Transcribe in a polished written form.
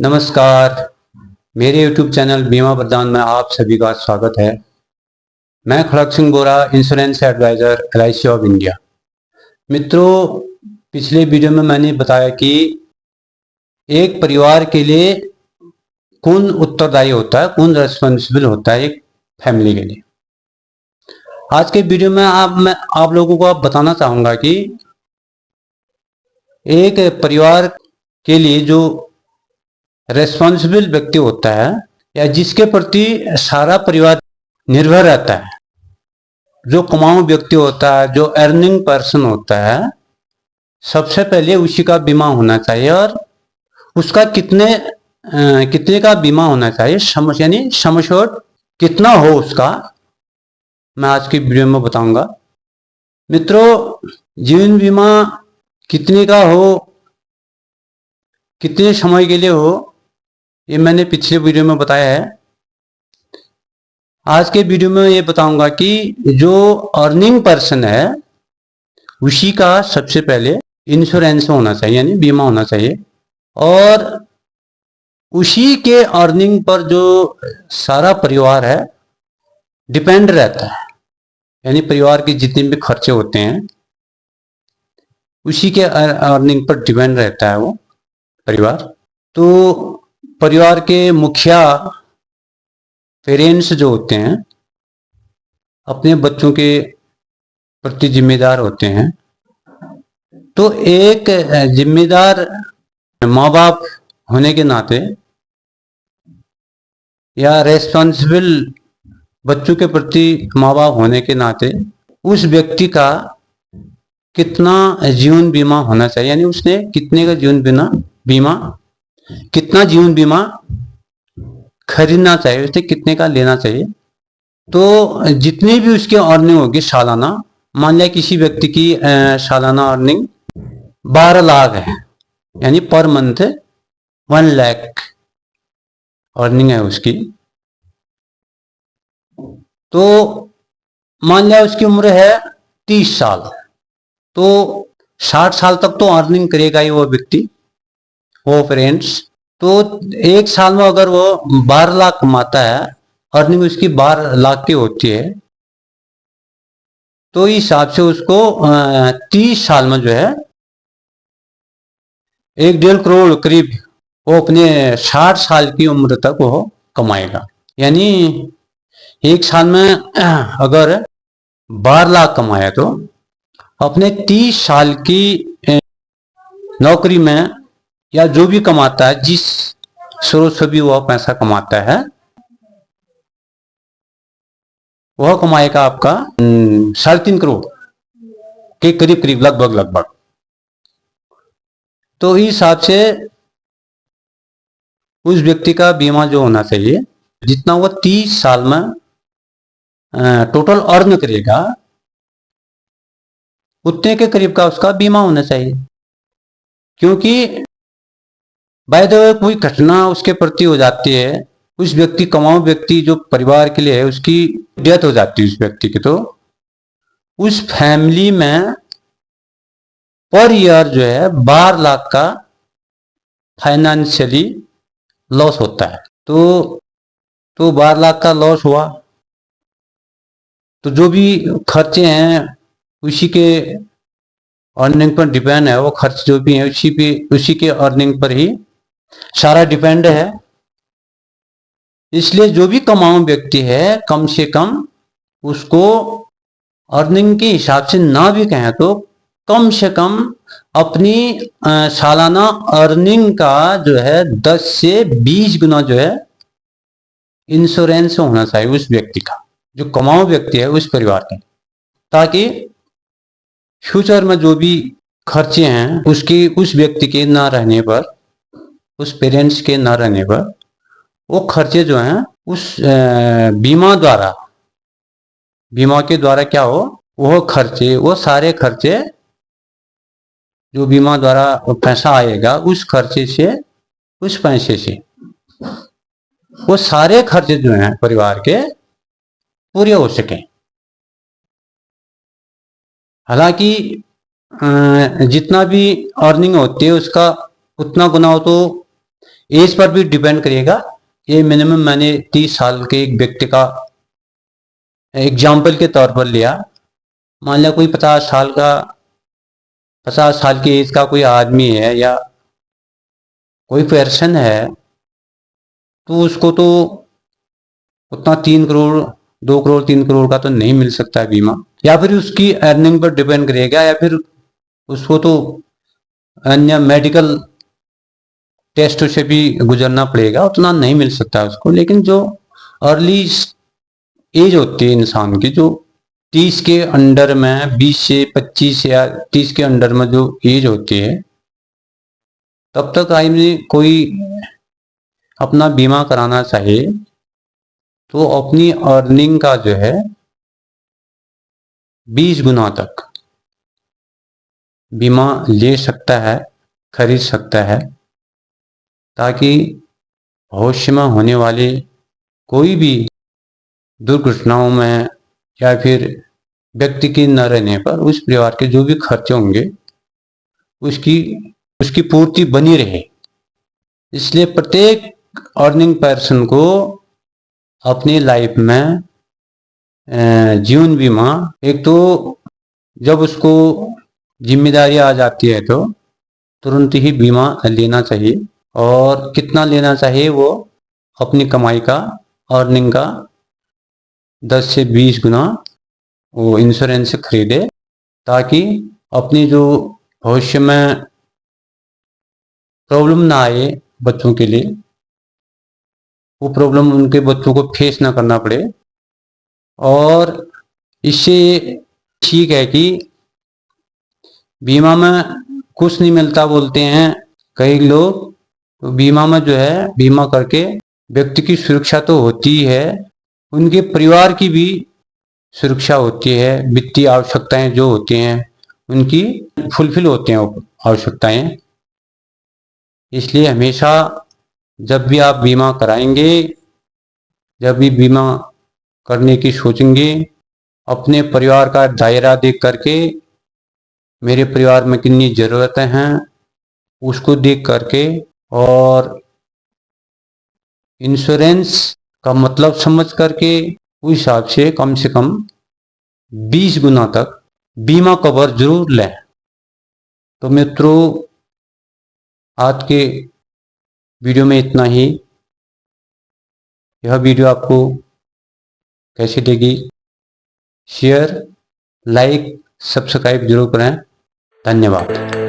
नमस्कार। मेरे YouTube channel बीमा प्रदान में आप सभी का स्वागत है। मैं Khadak Singh Bora, insurance advisor LIC of India. मित्रों, पिछले वीडियो में मैंने बताया कि एक परिवार के लिए कौन उत्तरदायी होता है, कौन रेस्पॉन्सिबल होता है एक फैमिली के लिए। आज के वीडियो में मैं आप लोगों को बताना चाहूँगा कि एक परिवार के लिए जो रेस्पॉन्सिबल व्यक्ति होता है या जिसके प्रति सारा परिवार निर्भर रहता है, जो कमाऊ व्यक्ति होता है, जो अर्निंग पर्सन होता है, सबसे पहले उसी का बीमा होना चाहिए। और उसका कितने का बीमा होना चाहिए, यानी सम एश्योर्ड कितना हो उसका, मैं आज की वीडियो में बताऊंगा। मित्रों, जीवन बीमा कितने का हो, कितने समय के लिए हो, ये मैंने पिछले वीडियो में बताया है। आज के वीडियो में ये बताऊंगा कि जो अर्निंग पर्सन है उसी का सबसे पहले इंश्योरेंस होना चाहिए, यानी बीमा होना चाहिए। और उसी के अर्निंग पर जो सारा परिवार है डिपेंड रहता है, यानी परिवार के जितने भी खर्चे होते हैं उसी के अर्निंग पर डिपेंड रहता है वो परिवार। तो परिवार के मुखिया, पेरेंट्स जो होते हैं, अपने बच्चों के प्रति जिम्मेदार होते हैं। तो एक जिम्मेदार माँ बाप होने के नाते या रेस्पॉन्सिबल बच्चों के प्रति माँ बाप होने के नाते उस व्यक्ति का कितना जीवन बीमा होना चाहिए, यानी उसने कितने का कितना जीवन बीमा खरीदना चाहिए, उसने कितने का लेना चाहिए। तो जितनी भी उसकी अर्निंग होगी सालाना, मान लिया किसी व्यक्ति की सालाना अर्निंग 12 लाख है, यानी पर मंथ 1 लाख अर्निंग है उसकी। तो मान लिया उसकी उम्र है 30 साल, तो 60 साल तक तो अर्निंग करेगा ही वो व्यक्ति, वो पेरेंट्स। तो एक साल में अगर वो 12 लाख कमाता है, अर्निंग उसकी 12 लाख की होती है, तो इस हिसाब से उसको 30 साल में जो है 1.5 करोड़ करीब वो अपने 60 साल की उम्र तक वो कमाएगा। यानी एक साल में अगर 12 लाख कमाया तो अपने 30 साल की नौकरी में या जो भी कमाता है, जिस स्रोत से भी वह पैसा कमाता है, वह कमाएगा आपका 3.5 करोड़ के करीब लगभग। तो इस हिसाब से उस व्यक्ति का बीमा जो होना चाहिए, जितना वो 30 साल में टोटल अर्न करेगा उतने के करीब का उसका बीमा होना चाहिए। क्योंकि बाय द वे कोई घटना उसके प्रति हो जाती है, उस व्यक्ति कमाऊ व्यक्ति जो परिवार के लिए है, उसकी डेथ हो जाती है उस व्यक्ति की, तो उस फैमिली में पर ईयर जो है 12 लाख का फाइनेंशियली लॉस होता है। तो 12 लाख का लॉस हुआ तो जो भी खर्चे हैं उसी के अर्निंग पर डिपेंड है, वो खर्च जो भी है उसी के अर्निंग पर ही सारा डिपेंड है। इसलिए जो भी कमाऊ व्यक्ति है, कम से कम उसको अर्निंग के हिसाब से ना भी कहें तो कम से कम अपनी सालाना अर्निंग का जो है 10 से 20 गुना जो है इंश्योरेंस होना चाहिए उस व्यक्ति का, जो कमाऊ व्यक्ति है उस परिवार के, ताकि फ्यूचर में जो भी खर्चे हैं उस व्यक्ति के ना रहने पर, उस पेरेंट्स के ना रहने पर, वो खर्चे जो हैं उस बीमा के द्वारा क्या हो, वो सारे खर्चे जो बीमा द्वारा पैसा आएगा उस खर्चे से, उस पैसे से वो सारे खर्चे जो हैं परिवार के पूरे हो सके। हालांकि जितना भी अर्निंग होती है उसका उतना गुना हो तो एज पर भी डिपेंड करेगा। ये मिनिमम मैंने 30 साल के एक व्यक्ति का एग्जाम्पल के तौर पर लिया। मान लिया कोई 50 साल की एज का कोई आदमी है या कोई पर्सन है, तो उसको तो उतना 3 करोड़, 2 करोड़, 3 करोड़ का तो नहीं मिल सकता है बीमा, या फिर उसकी अर्निंग पर डिपेंड करेगा, या फिर उसको तो अन्य मेडिकल टेस्ट से भी गुजरना पड़ेगा, उतना नहीं मिल सकता है उसको। लेकिन जो अर्ली एज होती है इंसान की, जो 30 के अंडर में, 20 से 25 या 30 के अंडर में जो एज होती है, तब तक आदमी कोई अपना बीमा कराना चाहे तो अपनी अर्निंग का जो है 20 गुना तक बीमा ले सकता है, खरीद सकता है, ताकि भविष्य में होने वाले कोई भी दुर्घटनाओं में या फिर व्यक्ति के न रहने पर उस परिवार के जो भी खर्चे होंगे उसकी उसकी पूर्ति बनी रहे। इसलिए प्रत्येक अर्निंग पर्सन को अपनी लाइफ में जीवन बीमा, एक तो जब उसको जिम्मेदारी आ जाती है तो तुरंत ही बीमा लेना चाहिए, और कितना लेना चाहिए वो अपनी कमाई का, अर्निंग का 10 से 20 गुना वो इंश्योरेंस खरीदे, ताकि अपनी जो भविष्य में प्रॉब्लम ना आए बच्चों के लिए, वो प्रॉब्लम उनके बच्चों को फेस ना करना पड़े। और इससे ठीक है कि बीमा में कुछ नहीं मिलता बोलते हैं कई लोग, तो बीमा में जो है, बीमा करके व्यक्ति की सुरक्षा तो होती है, उनके परिवार की भी सुरक्षा होती है, वित्तीय आवश्यकताएं जो होती हैं उनकी फुलफिल होती हैं आवश्यकताएं। इसलिए हमेशा जब भी आप बीमा कराएंगे, जब भी बीमा करने की सोचेंगे, अपने परिवार का दायरा देख करके, मेरे परिवार में कितनी ज़रूरतें हैं उसको देख करके, और इंश्योरेंस का मतलब समझ करके उस हिसाब से कम 20 गुना तक बीमा कवर जरूर लें। तो मित्रों, आज के वीडियो में इतना ही। यह वीडियो आपको कैसी लगी? शेयर, लाइक, सब्सक्राइब जरूर करें। धन्यवाद।